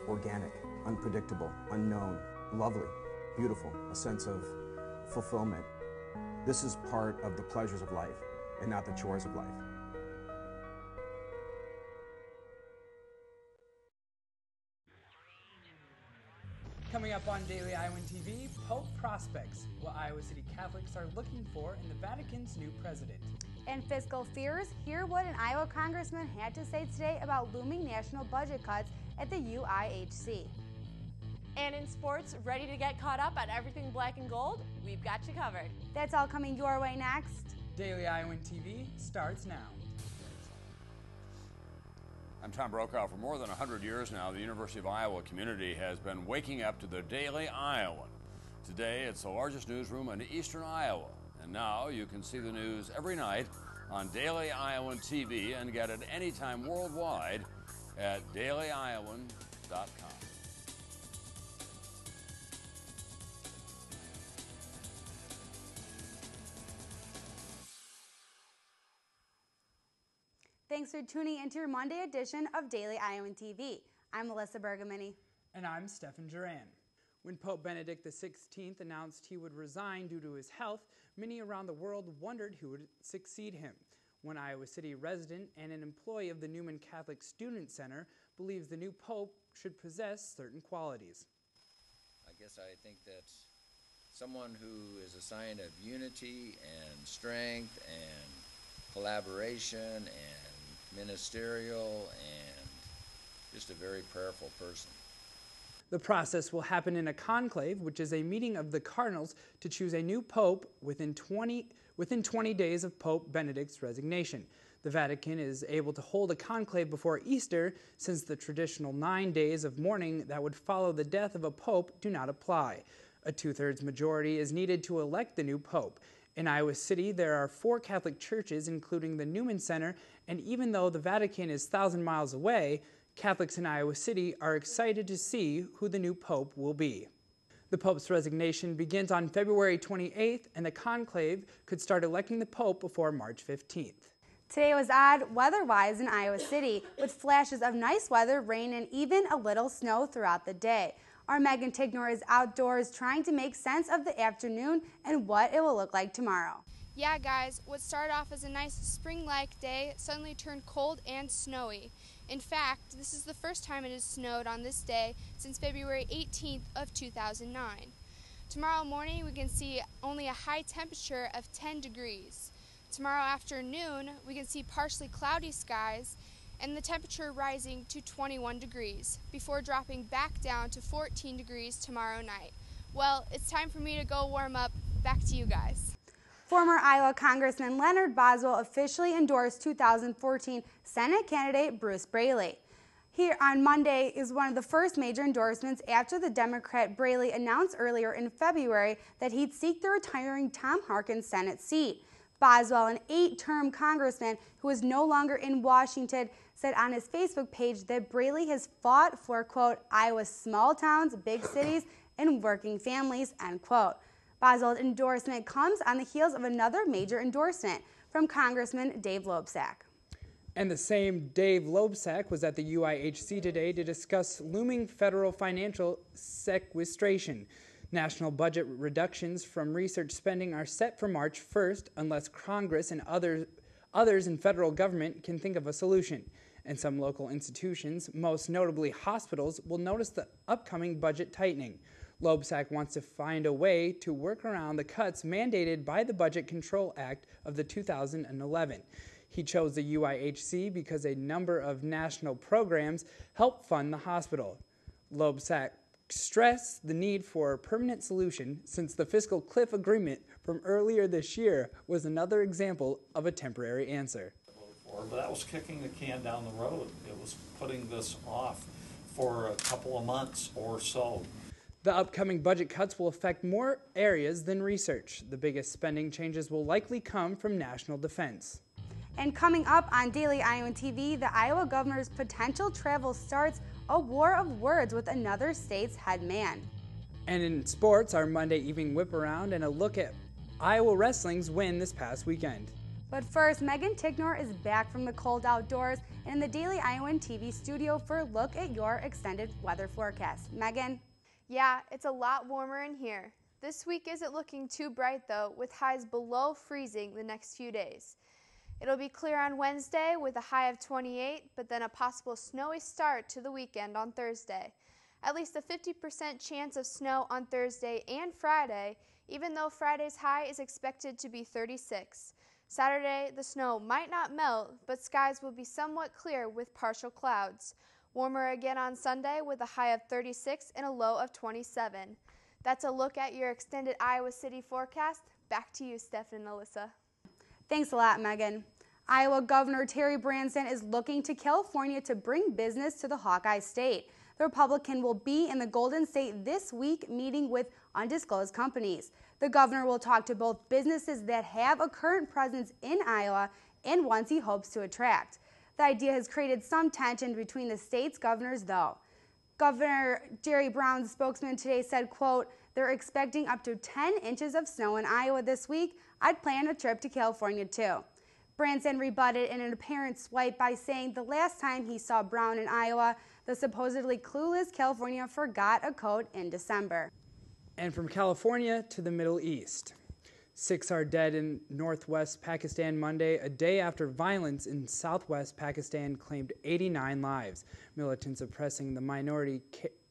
organic, unpredictable, unknown, lovely, beautiful, a sense of fulfillment. This is part of the pleasures of life and not the chores of life. Coming up on Daily Iowan TV, Pope prospects, what Iowa City Catholics are looking for in the Vatican's new president. And fiscal fears, hear what an Iowa congressman had to say today about looming national budget cuts at the UIHC. And in sports, ready to get caught up on everything black and gold? We've got you covered. That's all coming your way next. Daily Iowan TV starts now. I'm Tom Brokaw. For more than 100 years now, the University of Iowa community has been waking up to the Daily Iowan. Today, it's the largest newsroom in eastern Iowa. And now you can see the news every night on Daily Iowan TV and get it anytime worldwide at dailyiowan.com. Thanks for tuning into your Monday edition of Daily Iowan TV. I'm Melissa Bergamini. And I'm Stefan Duran. When Pope Benedict XVI announced he would resign due to his health, many around the world wondered who would succeed him. One Iowa City resident and an employee of the Newman Catholic Student Center believes the new Pope should possess certain qualities. I guess I think that someone who is a sign of unity and strength and collaboration and ministerial and just a very prayerful person. The process will happen in a conclave, which is a meeting of the cardinals to choose a new pope within 20 days of Pope Benedict's resignation. The Vatican is able to hold a conclave before Easter, since the traditional 9 days of mourning that would follow the death of a pope do not apply. A two-thirds majority is needed to elect the new pope. In Iowa City, there are 4 Catholic churches, including the Newman Center, and even though the Vatican is 1,000 miles away, Catholics in Iowa City are excited to see who the new pope will be. The pope's resignation begins on February 28th, and the conclave could start electing the pope before March 15th. Today was odd weather-wise in Iowa City, with flashes of nice weather, rain, and even a little snow throughout the day. Our Megan Tignor is outdoors trying to make sense of the afternoon and what it will look like tomorrow. Yeah, guys, what started off as a nice spring-like day suddenly turned cold and snowy. In fact, this is the first time it has snowed on this day since February 18th of 2009. Tomorrow morning, we can see only a high temperature of 10 degrees. Tomorrow afternoon, we can see partially cloudy skies and the temperature rising to 21 degrees before dropping back down to 14 degrees tomorrow night. Well, it's time for me to go warm up. Back to you guys. Former Iowa Congressman Leonard Boswell officially endorsed 2014 Senate candidate Bruce Braley. Here on Monday is one of the first major endorsements after the Democrat Braley announced earlier in February that he'd seek the retiring Tom Harkin's Senate seat. Boswell, an 8-term congressman who is no longer in Washington, said on his Facebook page that Braley has fought for, quote, Iowa's small towns, big cities, and working families, end quote. Boswell's endorsement comes on the heels of another major endorsement from Congressman Dave Loebsack. And the same Dave Loebsack was at the UIHC today to discuss looming federal financial sequestration. National budget reductions from research spending are set for March 1st unless Congress and others in federal government can think of a solution. And some local institutions, most notably hospitals, will notice the upcoming budget tightening. Loebsack wants to find a way to work around the cuts mandated by the Budget Control Act of the 2011. He chose the UIHC because a number of national programs help fund the hospital. Loebsack stressed the need for a permanent solution since the fiscal cliff agreement from earlier this year was another example of a temporary answer. But that was kicking the can down the road. It was putting this off for a couple of months or so. The upcoming budget cuts will affect more areas than research. The biggest spending changes will likely come from national defense. And coming up on Daily Iowan TV, the Iowa governor's potential travel starts a war of words with another state's head man. And in sports, our Monday evening whip around and a look at Iowa wrestling's win this past weekend. But first, Megan Ticknor is back from the cold outdoors and in the Daily Iowan TV studio for a look at your extended weather forecast. Megan? Yeah, it's a lot warmer in here. This week isn't looking too bright though, with highs below freezing the next few days. It'll be clear on Wednesday with a high of 28, but then a possible snowy start to the weekend on Thursday. At least a 50% chance of snow on Thursday and Friday, even though Friday's high is expected to be 36. Saturday, the snow might not melt, but skies will be somewhat clear with partial clouds. Warmer again on Sunday with a high of 36 and a low of 27. That's a look at your extended Iowa City forecast. Back to you, Steph and Alyssa. Thanks a lot, Megan. Iowa Governor Terry Branstad is looking to California to bring business to the Hawkeye State. The Republican will be in the Golden State this week meeting with undisclosed companies. The governor will talk to both businesses that have a current presence in Iowa and ones he hopes to attract. The idea has created some tension between the state's governors, though. Governor Jerry Brown's spokesman today said, quote, "They're expecting up to 10 inches of snow in Iowa this week. I'd plan a trip to California, too." Branstad rebutted in an apparent swipe by saying the last time he saw Brown in Iowa, the supposedly clueless California forgot a coat in December. And from California to the Middle East. 6 are dead in northwest Pakistan Monday, a day after violence in southwest Pakistan claimed 89 lives. Militants oppressing the minority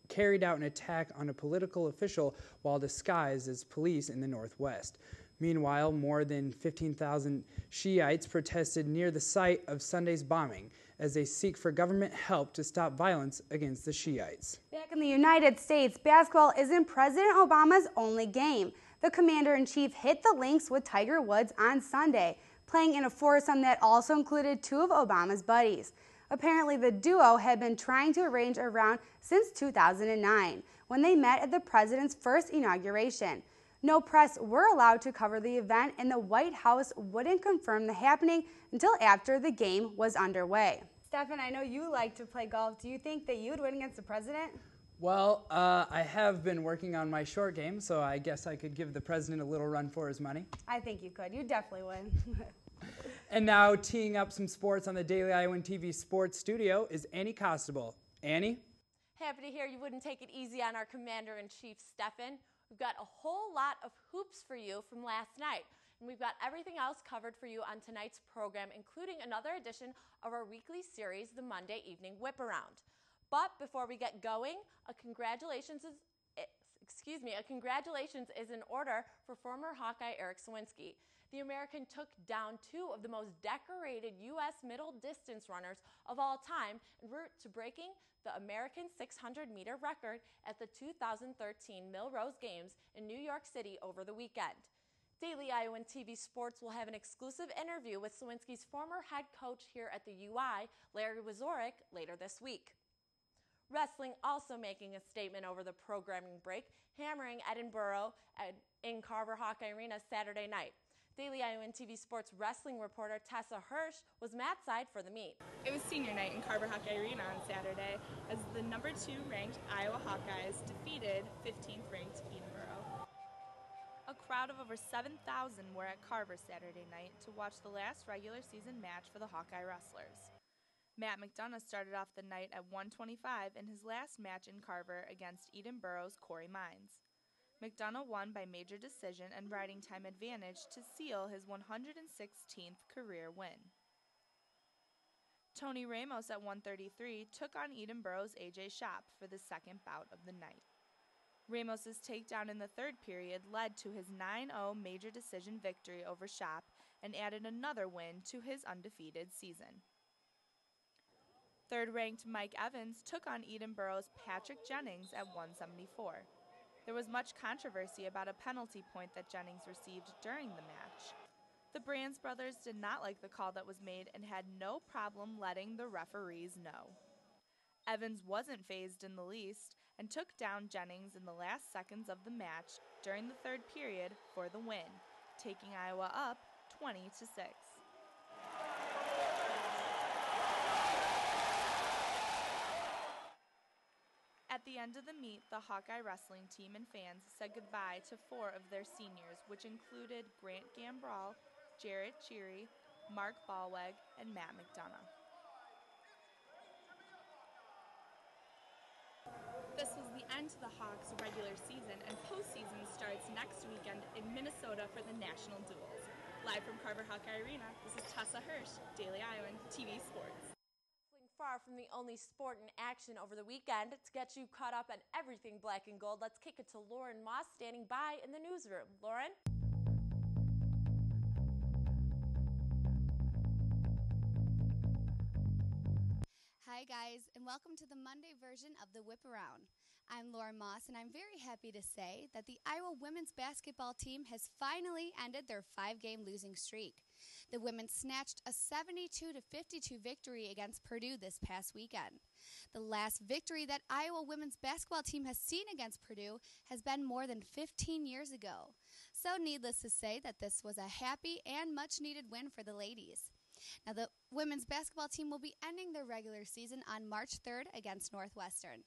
carried out an attack on a political official while disguised as police in the northwest. Meanwhile, more than 15,000 Shiites protested near the site of Sunday's bombing as they seek for government help to stop violence against the Shiites. Back in the United States, basketball isn't President Obama's only game. The commander-in-chief hit the links with Tiger Woods on Sunday, playing in a foursome that also included 2 of Obama's buddies. Apparently, the duo had been trying to arrange a round since 2009, when they met at the president's first inauguration. No press were allowed to cover the event, and the White House wouldn't confirm the happening until after the game was underway. Stefan, I know you like to play golf. Do you think that you'd win against the president? Well, I have been working on my short game, so I guess I could give the president a little run for his money. I think you could. You definitely would. And now, teeing up some sports on the Daily Iowan TV Sports Studio is Annie Costable. Annie? Happy to hear you wouldn't take it easy on our Commander-in-Chief, Stefan. We've got a whole lot of hoops for you from last night, and we've got everything else covered for you on tonight's program, including another edition of our weekly series, the Monday Evening Whip Around. But before we get going, a congratulations is in order for former Hawkeye Eric Sawinski. The American took down 2 of the most decorated U.S. middle distance runners of all time en route to breaking the American 600-meter record at the 2013 Millrose Games in New York City over the weekend. Daily Iowan TV Sports will have an exclusive interview with Sawinski's former head coach here at the UI, Larry Wazorek, later this week. Wrestling also making a statement over the programming break, hammering Edinburgh in Carver Hawkeye Arena Saturday night. Daily Iowan TV Sports wrestling reporter Tessa Hirsch was Matt's side for the meet. It was senior night in Carver Hawkeye Arena on Saturday as the number 2 ranked Iowa Hawkeyes defeated 15th ranked Edinburgh. A crowd of over 7,000 were at Carver Saturday night to watch the last regular season match for the Hawkeye wrestlers. Matt McDonough started off the night at 125 in his last match in Carver against Edinburgh's Corey Mines. McDonough won by major decision and riding time advantage to seal his 116th career win. Tony Ramos at 133 took on Edinburgh's AJ Shop for the second bout of the night. Ramos's takedown in the third period led to his 9-0 major decision victory over Shop and added another win to his undefeated season. Third-ranked Mike Evans took on Edinburgh's Patrick Jennings at 174. There was much controversy about a penalty point that Jennings received during the match. The Brands brothers did not like the call that was made and had no problem letting the referees know. Evans wasn't fazed in the least and took down Jennings in the last seconds of the match during the third period for the win, taking Iowa up 20-6. At the end of the meet, the Hawkeye wrestling team and fans said goodbye to 4 of their seniors, which included Grant Gambrell, Jarrett Cheery, Mark Ballweg, and Matt McDonough. This was the end to the Hawks' regular season, and postseason starts next weekend in Minnesota for the national duels. Live from Carver Hawkeye Arena, this is Tessa Hirsch, Daily Iowan TV Sports. Far from the only sport in action over the weekend, to get you caught up on everything black and gold, let's kick it to Lauren Moss standing by in the newsroom. Lauren? Hi guys, and welcome to the Monday version of the Whip Around. I'm Lauren Moss, and I'm very happy to say that the Iowa women's basketball team has finally ended their 5-game losing streak. The women snatched a 72-52 victory against Purdue this past weekend. The last victory that Iowa women's basketball team has seen against Purdue has been more than 15 years ago. So needless to say that this was a happy and much-needed win for the ladies. Now, the women's basketball team will be ending their regular season on March 3rd against Northwestern.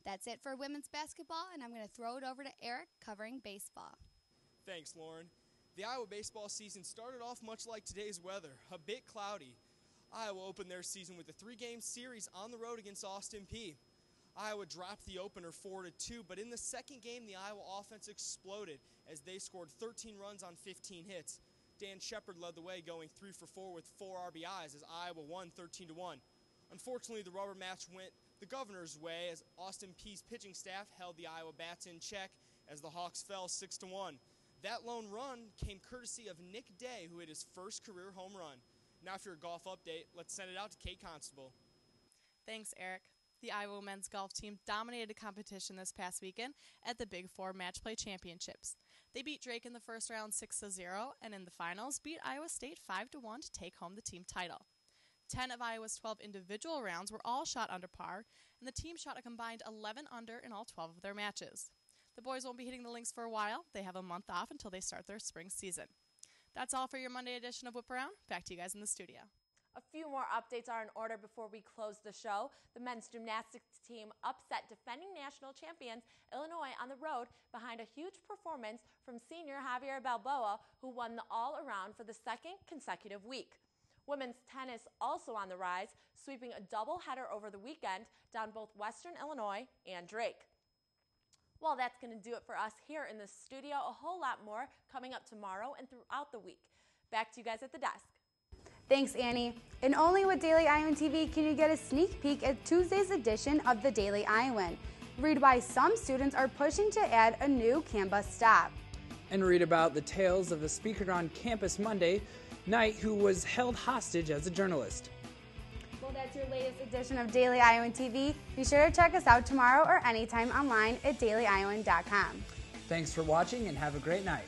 That's it for women's basketball, and I'm going to throw it over to Eric covering baseball. Thanks, Lauren. The Iowa baseball season started off much like today's weather, a bit cloudy. Iowa opened their season with a 3-game series on the road against Austin Peay. Iowa dropped the opener 4-2, but in the second game, the Iowa offense exploded as they scored 13 runs on 15 hits. Dan Shepard led the way, going 3 for 4 with 4 RBIs as Iowa won 13-1. Unfortunately, the rubber match went the Governor's way as Austin Peay's pitching staff held the Iowa bats in check as the Hawks fell 6-1. That lone run came courtesy of Nick Day, who hit his first career home run. Now for your golf update, let's send it out to Kate Constable. Thanks, Eric. The Iowa men's golf team dominated the competition this past weekend at the Big Four Match Play Championships. They beat Drake in the first round 6-0, and in the finals beat Iowa State 5-1 to take home the team title. 10 of Iowa's 12 individual rounds were all shot under par, and the team shot a combined 11 under in all 12 of their matches. The boys won't be hitting the links for a while. They have a month off until they start their spring season. That's all for your Monday edition of Whip Around. Back to you guys in the studio. A few more updates are in order before we close the show. The men's gymnastics team upset defending national champions Illinois on the road behind a huge performance from senior Javier Balboa, who won the all-around for the second consecutive week. Women's tennis also on the rise, sweeping a doubleheader over the weekend down both Western Illinois and Drake. Well, that's going to do it for us here in the studio. A whole lot more coming up tomorrow and throughout the week. Back to you guys at the desk. Thanks, Annie. And only with Daily Iowan TV can you get a sneak peek at Tuesday's edition of the Daily Iowan. Read why some students are pushing to add a new campus stop. And read about the tales of a speaker on campus Monday night who was held hostage as a journalist. Well, that's your latest edition of Daily Iowan TV. Be sure to check us out tomorrow or anytime online at dailyiowan.com. Thanks for watching and have a great night.